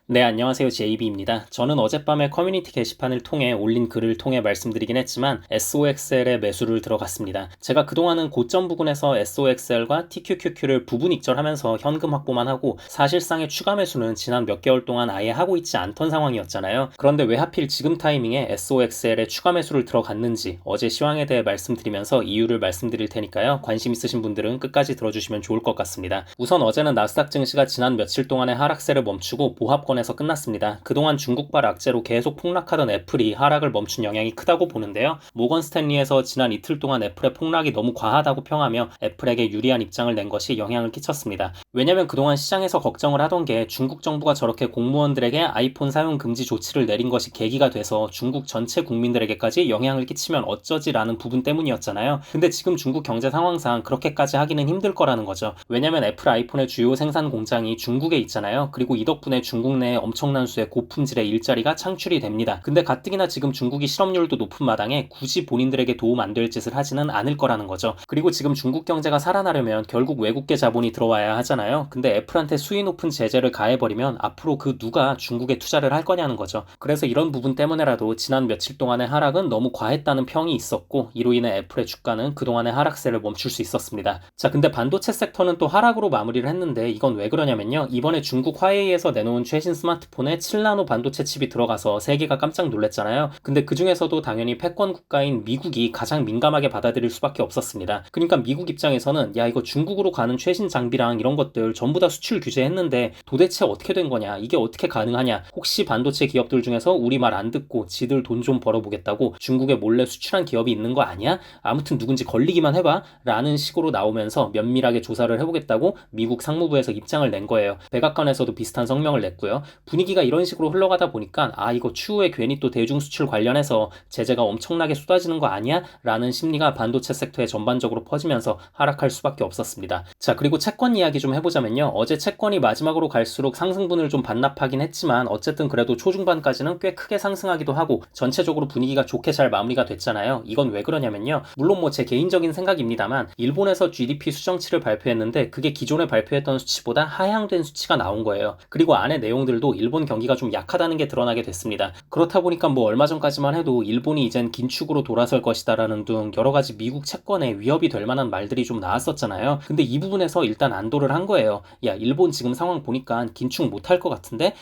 네, 안녕하세요. JB입니다. 저는 어젯밤에 커뮤니티 게시판을 통해 올린 글을 통해 말씀드리긴 했지만 SOXL에 매수를 들어갔습니다. 제가 그동안은 고점 부근에서 SOXL과 TQQQ를 부분 익절하면서 현금 확보만 하고 사실상의 추가 매수는 지난 몇 개월 동안 아예 하고 있지 않던 상황이었잖아요. 그런데 왜 하필 지금 타이밍에 SOXL에 추가 매수를 들어갔는지 어제 시황에 대해 말씀드리면서 이유를 말씀드릴 테니까요. 관심 있으신 분들은 끝까지 들어주시면 좋을 것 같습니다. 우선 어제는 나스닥 증시가 지난 며칠 동안의 하락세를 멈추고 보합권에서 끝났습니다. 그동안 중국발 악재로 계속 폭락하던 애플이 하락을 멈춘 영향이 크다고 보는데요. 모건 스탠리에서 지난 이틀 동안 애플의 폭락이 너무 과하다고 평하며 애플에게 유리한 입장을 낸 것이 영향을 끼쳤습니다. 왜냐면 그동안 시장에서 걱정을 하던 게 중국 정부가 저렇게 공무원들에게 아이폰 사용 금지 조치를 내린 것이 계기가 돼서 중국 전체 국민들에게까지 영향을 끼치면 어쩌지라는 부분 때문이었잖아요. 근데 지금 중국 경제 상황상 그렇게까지 하기는 힘들 거라는 거죠. 왜냐면 애플 아이폰의 주요 생산 공장이 중국에 있잖아요. 그리고 이 덕분에 중국 내에 엄청난 수의 고품질의 일자리가 창출이 됩니다. 근데 가뜩이나 지금 중국이 실업률도 높은 마당에 굳이 본인들에게 도움 안 될 짓을 하지는 않을 거라는 거죠. 그리고 지금 중국 경제가 살아나려면 결국 외국계 자본이 들어와야 하잖아요. 근데 애플한테 수위 높은 제재를 가해버리면 앞으로 그 누가 중국에 투자를 할 거냐는 거죠. 그래서 이런 부분 때문에라도 지난 며칠 동안의 하락은 너무 과했다는 평이 있었고 이로 인해 애플의 주가는 그동안의 하락세를 멈출 수 있었습니다. 자, 근데 반도체 섹터는 또 하락으로 마무리를 했는데 이건 왜 그러냐면요. 이번에 중국 화웨이에서 내놓은 최신 스마트폰에 7나노 반도체 칩이 들어가서 세계가 깜짝 놀랐잖아요. 근데 그 중에서도 당연히 패권 국가인 미국이 가장 민감하게 받아들일 수밖에 없었습니다. 그러니까 미국 입장에서는 야, 이거 중국으로 가는 최신 장비랑 이런 것들 전부 다 수출 규제했는데 도대체 어떻게 된 거냐? 이게 어떻게 가능하냐? 혹시 반도체 기업들 중에서 우리 말 안 듣고 지들 돈 좀 벌어보겠다고 중국에 몰래 수출한 기업이 있는 거 아니야? 아무튼 누군지 걸리기만 해봐 라는 식으로 나오면서 면밀하게 조사를 해보겠다고 미국 상무부에서 입장을 낸 거예요. 백악관에서도 비슷한 성명을 냈고요. 분위기가 이런 식으로 흘러가다 보니까 이거 추후에 괜히 또 대중 수출 관련해서 제재가 엄청나게 쏟아지는 거 아니야? 라는 심리가 반도체 섹터에 전반적으로 퍼지면서 하락할 수밖에 없었습니다. 자, 그리고 채권 이야기 좀 해보자면요. 어제 채권이 마지막으로 갈수록 상승분을 좀 반납하긴 했지만 어쨌든 그래도 초중반까지는 꽤 크게 상승하기도 하고 전체적으로 분위기가 좋게 잘 마무리가 됐잖아요. 이건 왜 그러냐면요. 물론 뭐 제 개인적인 생각입니다만 일본에서 GDP 수정치를 발표했는데 그게 기존에 발표했던 수치보다 하향된 수치가 나온 거예요. 그리고 안에 내용들도 일본 경기가 좀 약하다는 게 드러나게 됐습니다. 그렇다 보니까 뭐 얼마 전까지만 해도 일본이 이젠 긴축으로 돌아설 것이다라는 등 여러 가지 미국 채권에 위협이 될 만한 말들이 좀 나왔었잖아요. 근데 이 부분에서 일단 안도를 한 거예요. 야, 일본 지금 상황 보니까 긴축 못할 것 같은데?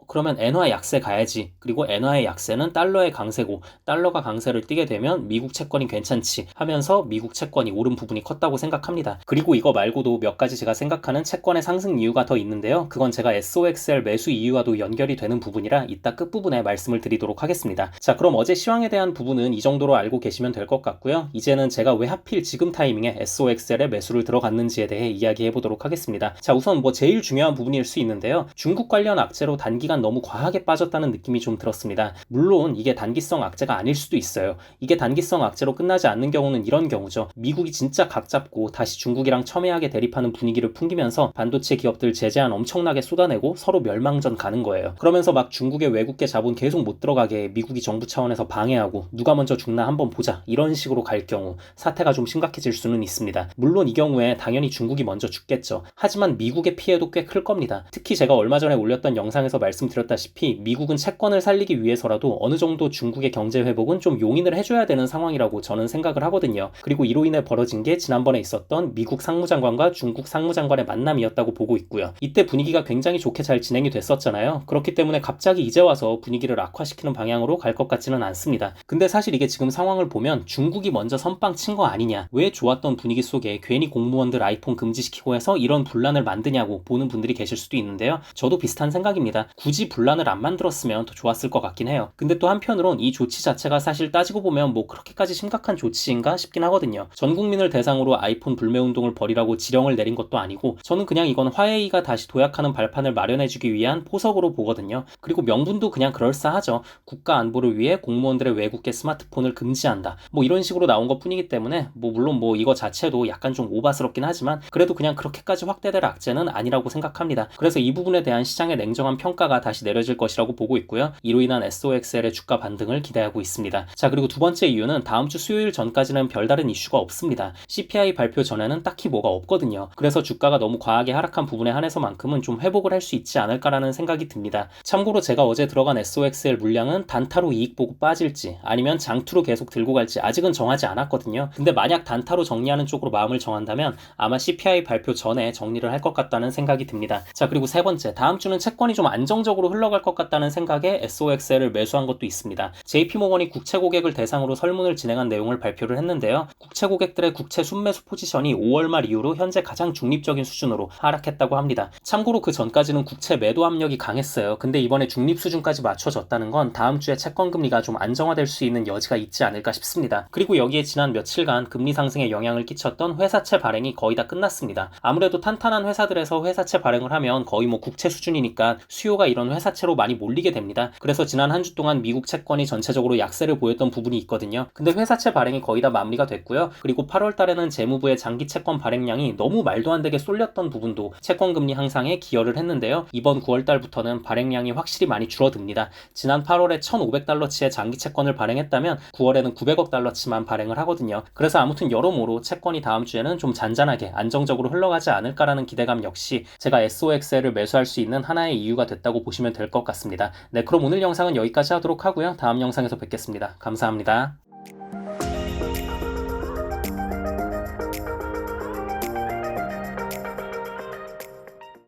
그러면 엔화 약세 가야지. 그리고 엔화의 약세는 달러의 강세고 달러가 강세를 띠게 되면 미국 채권이 괜찮지 하면서 미국 채권이 오른 부분이 컸다고 생각합니다. 그리고 이거 말고도 몇 가지 제가 생각하는 채권의 상승 이유가 더 있는데요. 그건 제가 SOXL 매수 이유와도 연결이 되는 부분이라 이따 끝부분에 말씀을 드리도록 하겠습니다. 자, 그럼 어제 시황에 대한 부분은 이 정도로 알고 계시면 될 것 같고요. 이제는 제가 왜 하필 지금 타이밍에 SOXL에 매수를 들어갔는지에 대해 이야기해 보도록 하겠습니다. 자, 우선 뭐 제일 중요한 부분일 수 있는데요. 중국 관련 악재로 단기간 너무 과하게 빠졌다는 느낌이 좀 들었습니다. 물론 이게 단기성 악재가 아닐 수도 있어요. 이게 단기성 악재로 끝나지 않는 경우는 이런 경우죠. 미국이 진짜 각 잡고 다시 중국이랑 첨예하게 대립하는 분위기를 풍기면서 반도체 기업들 제재안 엄청나게 쏟아내고 서로 멸망전 가는 거예요. 그러면서 막 중국의 외국계 자본 계속 못 들어가게 미국이 정부 차원에서 방해하고 누가 먼저 죽나 한번 보자 이런 식으로 갈 경우 사태가 좀 심각해질 수는 있습니다. 물론 이 경우에 당연히 중국이 먼저 죽겠죠. 하지만 미국의 피해도 꽤 클 겁니다. 특히 제가 얼마 전에 올렸던 영상에서 말씀드렸다시피 미국은 채권을 살리기 위해서라도 어느 정도 중국의 경제 회복은 좀 용인을 해줘야 되는 상황이라고 저는 생각을 하거든요. 그리고 이로 인해 벌어진 게 지난번에 있었던 미국 상무장관과 중국 상무장관의 만남이었다고 보고 있고요. 이때 분위기가 굉장히 좋게 잘 진행이 됐었잖아요. 그렇기 때문에 갑자기 이제 와서 분위기를 악화시키는 방향으로 갈 것 같지는 않습니다. 근데 사실 이게 지금 상황을 보면 중국이 먼저 선빵 친 거 아니냐, 왜 좋았던 분위기 속에 괜히 공무원들 아이폰 금지시키고 해서 이런 분란을 만드냐고 보는 분들이 계실 수도 있는데요. 저도 비슷한 생각입니다. 굳이 분란을 안 만들었으면 더 좋았을 것 같긴 해요. 근데 또 한편으론 이 조치 자체가 사실 따지고 보면 뭐 그렇게까지 심각한 조치인가 싶긴 하거든요. 전 국민을 대상으로 아이폰 불매운동을 벌이라고 지령을 내린 것도 아니고 저는 그냥 이건 화웨이가 다시 도약하는 발판을 마련해주기 위한 포석으로 보거든요. 그리고 명분도 그냥 그럴싸하죠. 국가 안보를 위해 공무원들의 외국계 스마트폰을 금지한다. 뭐 이런 식으로 나온 것 뿐이기 때문에 물론 이거 자체도 약간 좀 오바스럽긴 하지만 그래도 그냥 그렇게까지 확대될 악재는 아니라고 생각합니다. 그래서 이 부분에 대한 시장의 냉정한 평가가 다시 내려질 것이라고 보고 있고요. 이로 인한 SOXL의 주가 반등을 기대하고 있습니다. 자, 그리고 두 번째 이유는 다음 주 수요일 전까지는 별다른 이슈가 없습니다. CPI 발표 전에는 딱히 뭐가 없거든요. 그래서 주가가 너무 과하게 하락한 부분에 한해서만큼은 좀 회복을 할 수 있지 않을까라는 않을까라는 생각이 듭니다. 참고로 제가 어제 들어간 SOXL 물량은 단타로 이익 보고 빠질지 아니면 장투로 계속 들고 갈지 아직은 정하지 않았거든요. 근데 만약 단타로 정리하는 쪽으로 마음을 정한다면 아마 CPI 발표 전에 정리를 할 것 같다는 생각이 듭니다. 자, 그리고 세 번째, 다음 주는 채권이 좀 안정적으로 흘러갈 것 같다는 생각에 SOXL을 매수한 것도 있습니다. JP모건이 국채 고객을 대상으로 설문을 진행한 내용을 발표를 했는데요. 국채 고객들의 국채 순매수 포지션이 5월 말 이후로 현재 가장 중립적인 수준으로 하락했다고 합니다. 참고로 그 전까지는 국채 매도 압력이 강했어요. 근데 이번에 중립 수준까지 맞춰졌다는 건 다음 주에 채권 금리가 좀 안정화될 수 있는 여지가 있지 않을까 싶습니다. 그리고 여기에 지난 며칠간 금리 상승에 영향을 끼쳤던 회사채 발행이 거의 다 끝났습니다. 아무래도 탄탄한 회사들에서 회사채 발행을 하면 거의 뭐 국채 수준이니까 수요가 이런 회사채로 많이 몰리게 됩니다. 그래서 지난 한 주 동안 미국 채권이 전체적으로 약세를 보였던 부분이 있거든요. 근데 회사채 발행이 거의 다 마무리가 됐고요. 그리고 8월 달에는 재무부의 장기 채권 발행량이 너무 말도 안 되게 쏠렸던 부분도 채권 금리 향상에 기여를 했는데요. 이번 9월 달부터는 발행량이 확실히 많이 줄어듭니다. 지난 8월에 1,500달러치의 장기 채권을 발행했다면 9월에는 900억 달러치만 발행을 하거든요. 그래서 아무튼 여러모로 채권이 다음 주에는 좀 잔잔하게 안정적으로 흘러가지 않을까라는 기대감 역시 제가 SOXL을 매수할 수 있는 하나의 이유가 됐다고 보시면 될 것 같습니다. 네, 그럼 오늘 영상은 여기까지 하도록 하고요. 다음 영상에서 뵙겠습니다. 감사합니다.